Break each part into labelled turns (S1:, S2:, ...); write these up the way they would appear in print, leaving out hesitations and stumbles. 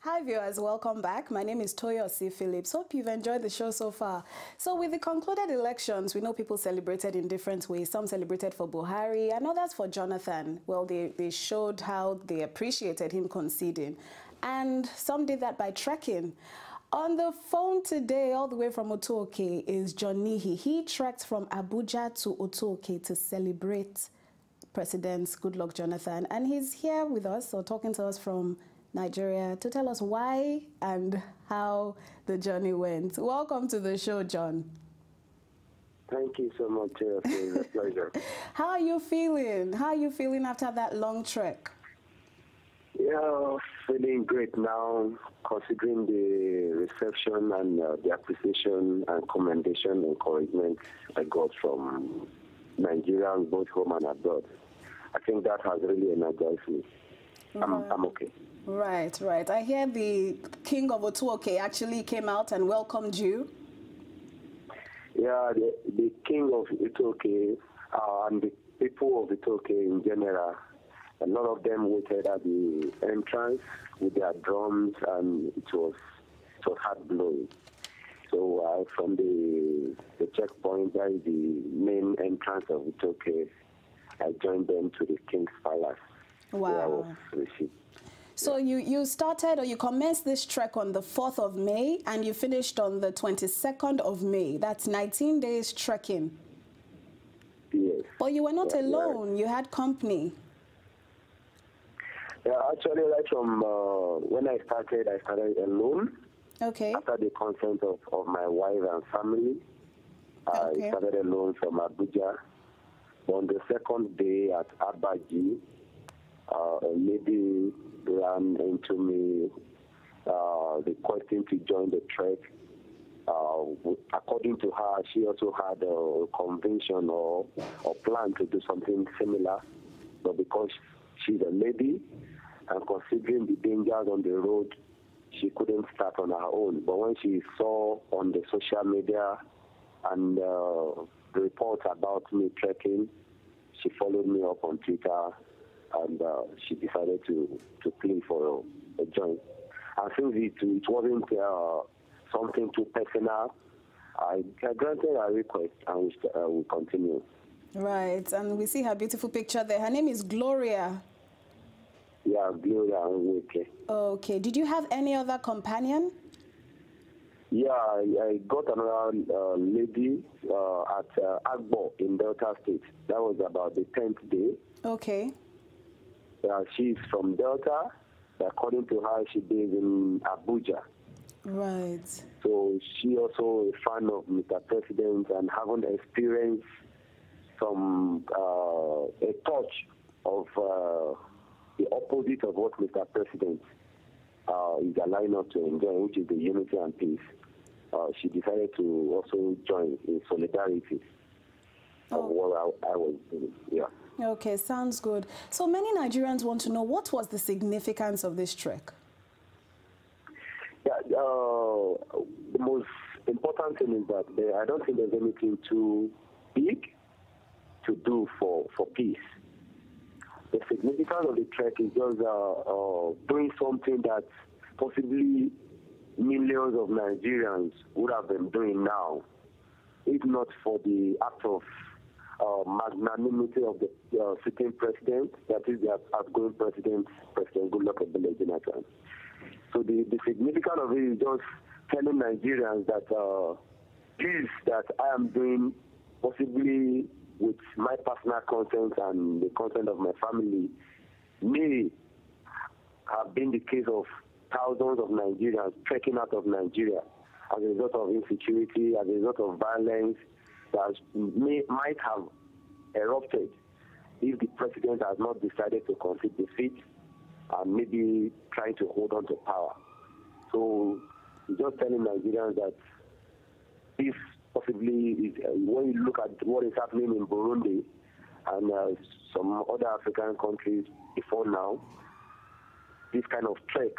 S1: Hi viewers, welcome back. My name is Toyosi Phillips. Hope you've enjoyed the show so far. So with the concluded elections, we know people celebrated in different ways. Some celebrated for Buhari and others for Jonathan. Well, they showed how they appreciated him conceding. And some did that by trekking. On the phone today, all the way from Otueke, is John Nihi. He trekked from Abuja to Otueke to celebrate President GoodLuck Jonathan. And he's here with us, or talking to us from Nigeria, to tell us why and how the journey went. Welcome to the show, John.
S2: Thank you so much. It's a pleasure.
S1: How are you feeling? How are you feeling after that long trek?
S2: Yeah, feeling great now, considering the reception and the appreciation and commendation and encouragement I got from Nigerians, both home and abroad. I think that has really energized me. I'm okay.
S1: Right, right. I hear the king of Otueke actually came out and welcomed you.
S2: Yeah, the king of Otueke and the people of Otueke in general, a lot of them waited at the entrance with their drums, and it was heart-blowing. So from the checkpoint, that is the main entrance of Otueke, I joined them to the King's Palace.
S1: Wow.
S2: Where I was received.
S1: So you started, or you commenced this trek on the 4th of May, and you finished on the 22nd of May. That's 19 days trekking.
S2: Yes.
S1: But you were not alone. You had company.
S2: Yeah, actually, right from when I started alone.
S1: Okay.
S2: After the consent of my wife and family, I started alone from Abuja. On the second day at Abuja, a lady ran into me requesting to join the trek. According to her, she also had a convention or plan to do something similar. But because she's a lady and considering the dangers on the road, she couldn't start on her own. But when she saw on the social media and the reports about me trekking, she followed me up on Twitter, and she decided to play for a joint. And since it wasn't something too personal, I granted her request, and we continue.
S1: Right, and we see her beautiful picture there. Her name is Gloria.
S2: Yeah, Gloria Otueke.
S1: Okay, did you have any other companion?
S2: Yeah, I got another lady at Agbo in Delta State. That was about the 10th day.
S1: Okay.
S2: She's from Delta. According to her, she lives in Abuja.
S1: Right.
S2: So she also a fan of Mr. President and haven't experienced some a touch of the opposite of what Mr. President is allowing us to enjoy, which is the unity and peace. She decided to also join in solidarity of what I was doing. Yeah.
S1: Okay, sounds good. So many Nigerians want to know, what was the significance of this trek?
S2: Yeah, the most important thing is that I don't think there's anything too big to do for peace. The significance of the trek is just doing something that possibly millions of Nigerians would have been doing now, if not for the act of magnanimity of the sitting president, that is the outgoing President GoodLuck Jonathan. So the significance of it is just telling Nigerians that this that I am doing, possibly with my personal consent and the consent of my family, may have been the case of thousands of Nigerians trekking out of Nigeria as a result of insecurity, as a result of violence that might have erupted if the president has not decided to concede defeat and maybe trying to hold on to power. So just telling Nigerians that this possibly is, when you look at what is happening in Burundi and some other African countries before now, this kind of trek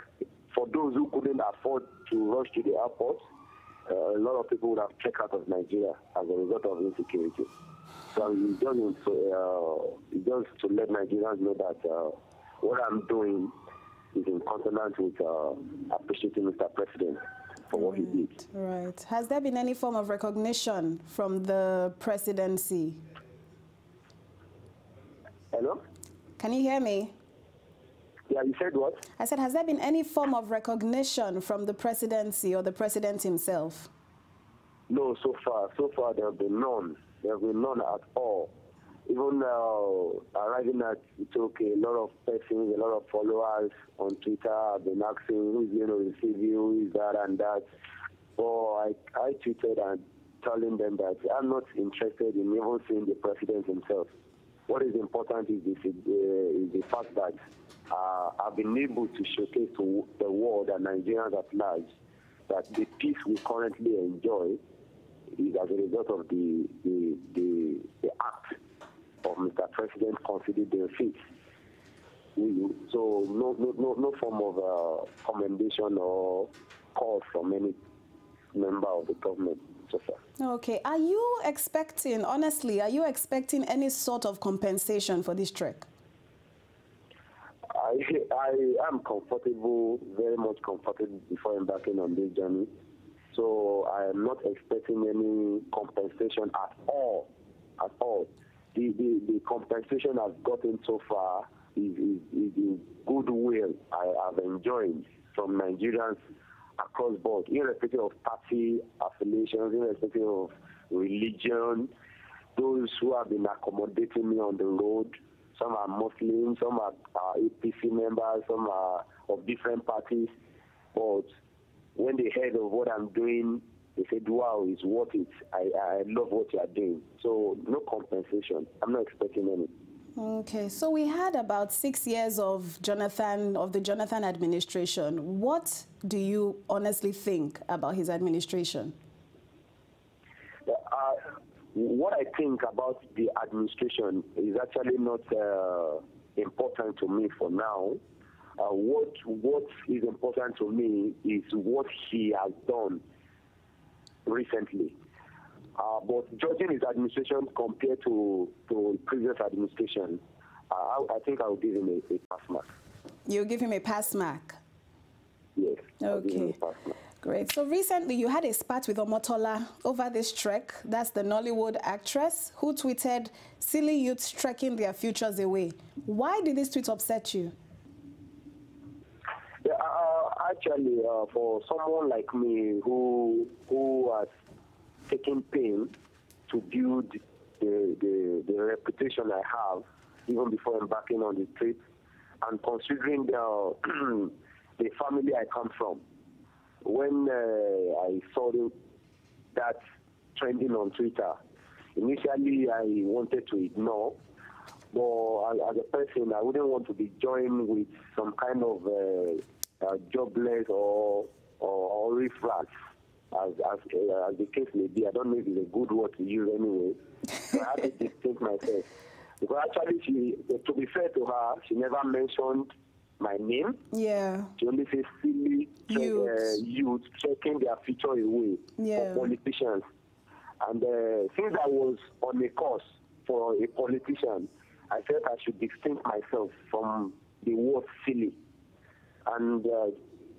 S2: for those who couldn't afford to rush to the airport, a lot of people would have checked out of Nigeria as a result of insecurity. So it's just to let Nigerians know that what I'm doing is in consonance with appreciating Mr. President for what he did.
S1: Right. Has there been any form of recognition from the presidency?
S2: Hello?
S1: Can you hear me?
S2: Yeah, you said what?
S1: I said, has there been any form of recognition from the presidency or the president himself?
S2: No, so far there have been none. There have been none at all. Even arriving at Otueke, a lot of persons, a lot of followers on Twitter have been asking who is going to receive you, who is that and that. So I tweeted and telling them that I'm not interested in even seeing the president himself. What is important is the fact that I've been able to showcase to the world and Nigerians at large that the peace we currently enjoy is as a result of the act of Mr. President considered the defeat. So no form of commendation or call from any member of the government so far.
S1: Okay. Are you expecting, honestly, are you expecting any sort of compensation for this trek?
S2: I am comfortable, very much comfortable before embarking on this journey. So I am not expecting any compensation at all. At all. The compensation I've gotten so far is the goodwill I have enjoyed from Nigerians across board, irrespective of party affiliations, irrespective of religion, those who have been accommodating me on the road. Some are Muslims, some are APC members, some are of different parties. But when they heard of what I'm doing, they said, wow, it's worth it. I love what you are doing. So no compensation. I'm not expecting any.
S1: Okay, so we had about 6 years of the Jonathan administration. What do you honestly think about his administration?
S2: What I think about the administration is actually not important to me for now. What is important to me is what he has done recently. But judging his administration compared to previous administration, I think I will give him a pass mark.
S1: You'll give him a pass mark?
S2: Yes.
S1: Okay. Great. So recently you had a spat with Omotola over this trek. That's the Nollywood actress who tweeted, "Silly youths trekking their futures away." Why did this tweet upset you?
S2: Yeah, actually, for someone like me who has taken pain to build the reputation I have, even before embarking on the trip, and considering the family I come from, when I saw that trending on Twitter, initially I wanted to ignore, but as a person, I wouldn't want to be joined with some kind of jobless or riffraff, as the case may be. I don't know if it's a good word to use anyway. So I had to distinct myself. Because actually, to be fair to her, she never mentioned my name.
S1: Yeah.
S2: She only says silly youth checking their future away for politicians. And since I was on a course for a politician, I felt I should distinct myself from the word silly. And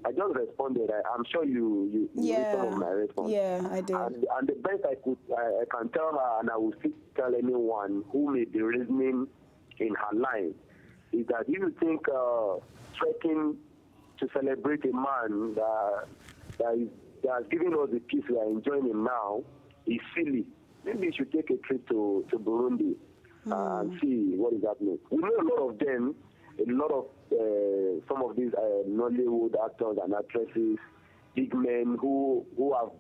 S2: I just responded. I'm sure you read some of my response.
S1: Yeah, I did.
S2: And the best I can tell her, and I will still tell anyone who may be reasoning in her line, is that if you think trekking to celebrate a man that has given us the peace we are enjoying now is silly, maybe you should take a trip to Burundi and see what is happening. We know a lot of them, some of these Nollywood actors and actresses, big men who have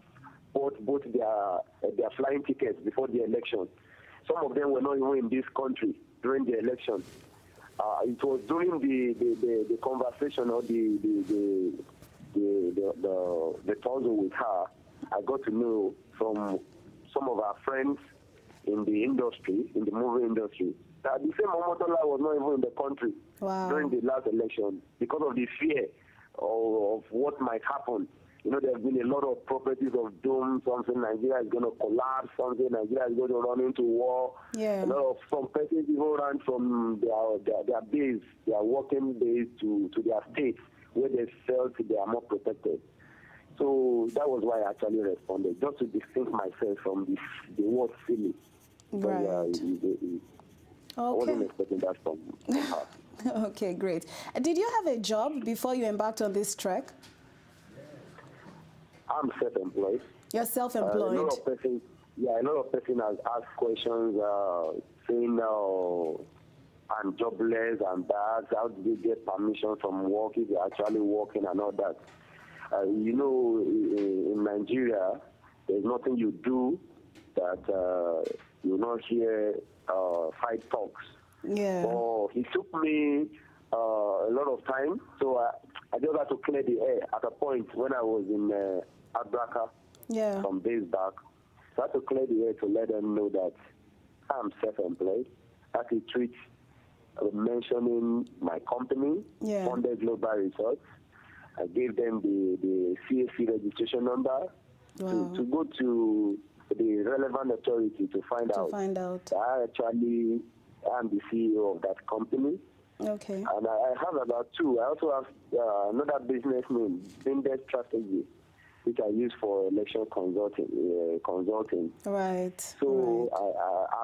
S2: bought both their flying tickets before the election. Some of them were not even in this country during the election. It was during the conversation or the tussle with her, I got to know from some of our friends in the industry, in the movie industry, that the same Omotola was not even in the country during the last election because of the fear of what might happen. You know, there have been a lot of prophecies of doom, something Nigeria is going to collapse, something Nigeria is going to run into war.
S1: Yeah.
S2: A lot of some persons even ran from their base, their working base to their states where they felt they are more protected. So that was why I actually responded, just to distinct myself from the word silly.
S1: Right.
S2: I wasn't expecting that from her.
S1: Okay, great. Did you have a job before you embarked on this trek?
S2: I'm self-employed.
S1: You're self-employed.
S2: A lot of persons have asked questions saying, I'm jobless and that. How do you get permission from work if you're actually working and all that? You know, in Nigeria, there's nothing you do that you not hear fight talks.
S1: Yeah.
S2: So it took me a lot of time, so I just had to clear the air at a point when I was in Abuja, some days back. So I had to clear the air to let them know that I'm self-employed. I had to treat mentioning my company, Funded Global Research. I gave them the CAC registration number to go to the relevant authority to find out. I actually am the CEO of that company.
S1: Okay.
S2: And I have about two. I also have another business name, Index Strategy, which I use for election consulting.
S1: Right.
S2: So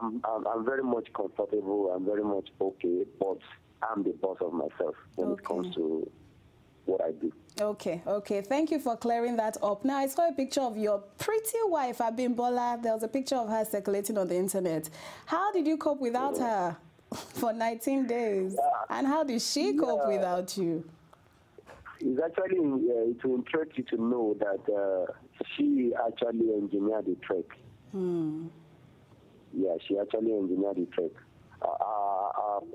S2: I'm very much comfortable. I'm very much okay, but I'm the boss of myself when it comes to what I do.
S1: Okay. Thank you for clearing that up. Now, I saw a picture of your pretty wife, Abimbola. There was a picture of her circulating on the internet. How did you cope without her for 19 days? And how did she cope without you?
S2: It's actually, it will interest you to know that she actually engineered the trek. Yeah, she actually engineered the trek.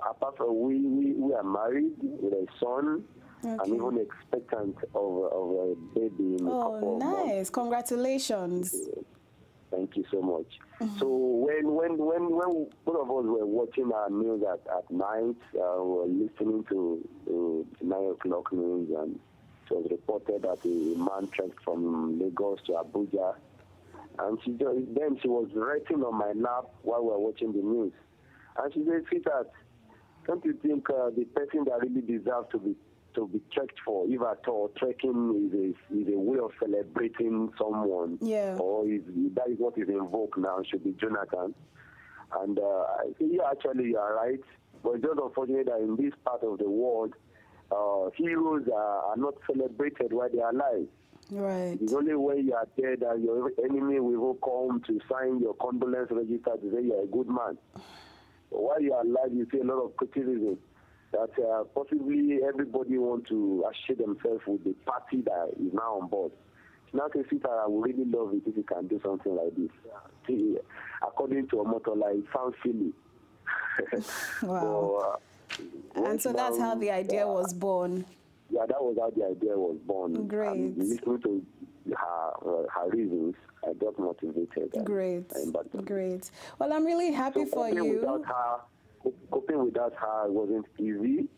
S2: Apart from we are married with a son. I'm even expectant of a baby in a couple of months.
S1: Nice. Congratulations.
S2: Thank you so much. So when both of us were watching our news at night, we were listening to 9 o'clock news, and it was reported that a man trekked from Lagos to Abuja. And she was writing on my lap while we were watching the news. And she said, "Sweetheart, don't you think the person that really deserves to be trekked for, if at all, trekking is a way of celebrating someone, or that is what is in vogue now, should be Jonathan." And I say, yeah, actually, you are right. But it's just unfortunate that in this part of the world, heroes are not celebrated while they are alive.
S1: Right.
S2: It's only when you are dead that your enemy will come to sign your condolence register to say you're a good man. But while you are alive, you see a lot of criticism that possibly everybody want to assure themselves with the party that is now on board. Now, I would really love it if you can do something like this. According to a motto, it sounds silly.
S1: Wow. And so that's how the idea was born.
S2: Yeah, that was how the idea was born.
S1: Great.
S2: And listening to her reasons, I got motivated.
S1: Great. Well, I'm really happy for you.
S2: Coping without her wasn't easy,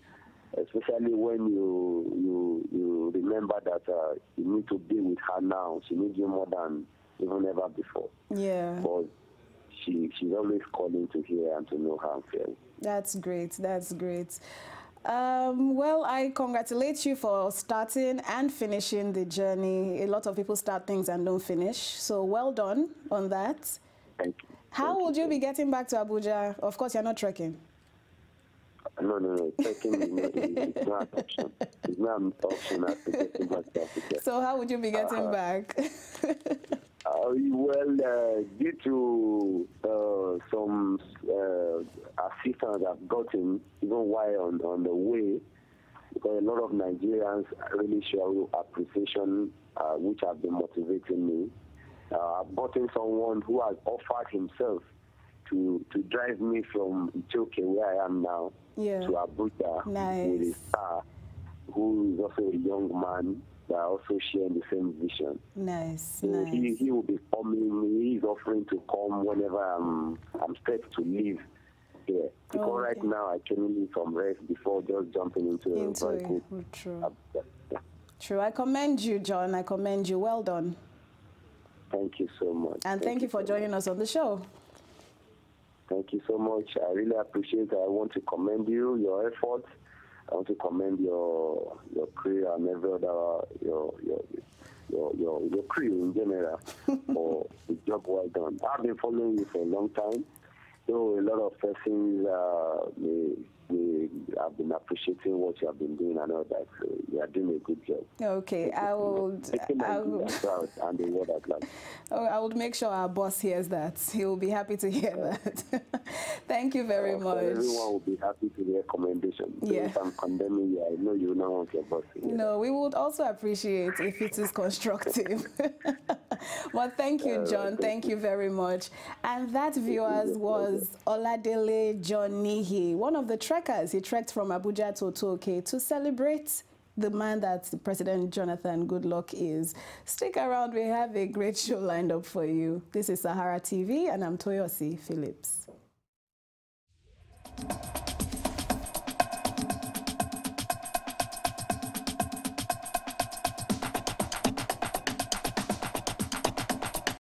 S2: especially when you remember that you need to be with her now. She needs you more than even ever before.
S1: Yeah.
S2: But she's always calling to hear and to know how I'm feeling.
S1: That's great. Well, I congratulate you for starting and finishing the journey. A lot of people start things and don't finish. So well done on that.
S2: Thank you.
S1: How would you be getting back to Abuja? Of course, you're not trekking.
S2: No. Trekking is not an option. It's not an option after getting back to Abuja.
S1: So how would you be getting back?
S2: Due to some assistance I've gotten, even while on the way, because a lot of Nigerians really show appreciation, which have been motivating me. I've gotten someone who has offered himself to drive me from Otueke, where I am now, to Abuja with his star, who is also a young man that also sharing the same vision. So he will be coming. He is offering to come whenever I'm set to leave here. Because right now I can need some rest before just jumping into a vehicle.
S1: True. I commend you, John. I commend you. Well done.
S2: Thank you so much.
S1: And thank you for joining us on the show.
S2: Thank you so much. I really appreciate it. I want to commend you, your efforts. I want to commend your crew and every other your crew in general for the job well done. I've been following you for a long time. So a lot of persons have been appreciating what you have been doing and all that. So you are doing a good job.
S1: Okay, I would make sure our boss hears that. He will be happy to hear that. Thank you very much.
S2: Everyone will be happy to hear commendation. So if I'm condemning you, I know you don't want your boss to hear.
S1: No, we would also appreciate if it is constructive. Well, thank you, John. Thank you very much. And that, viewers, was Oladele John Nihi, one of the trekkers. He trekked from Abuja to Otueke to celebrate the man that President Jonathan GoodLuck is. Stick around. We have a great show lined up for you. This is SaharaTV, and I'm Toyosi Phillips.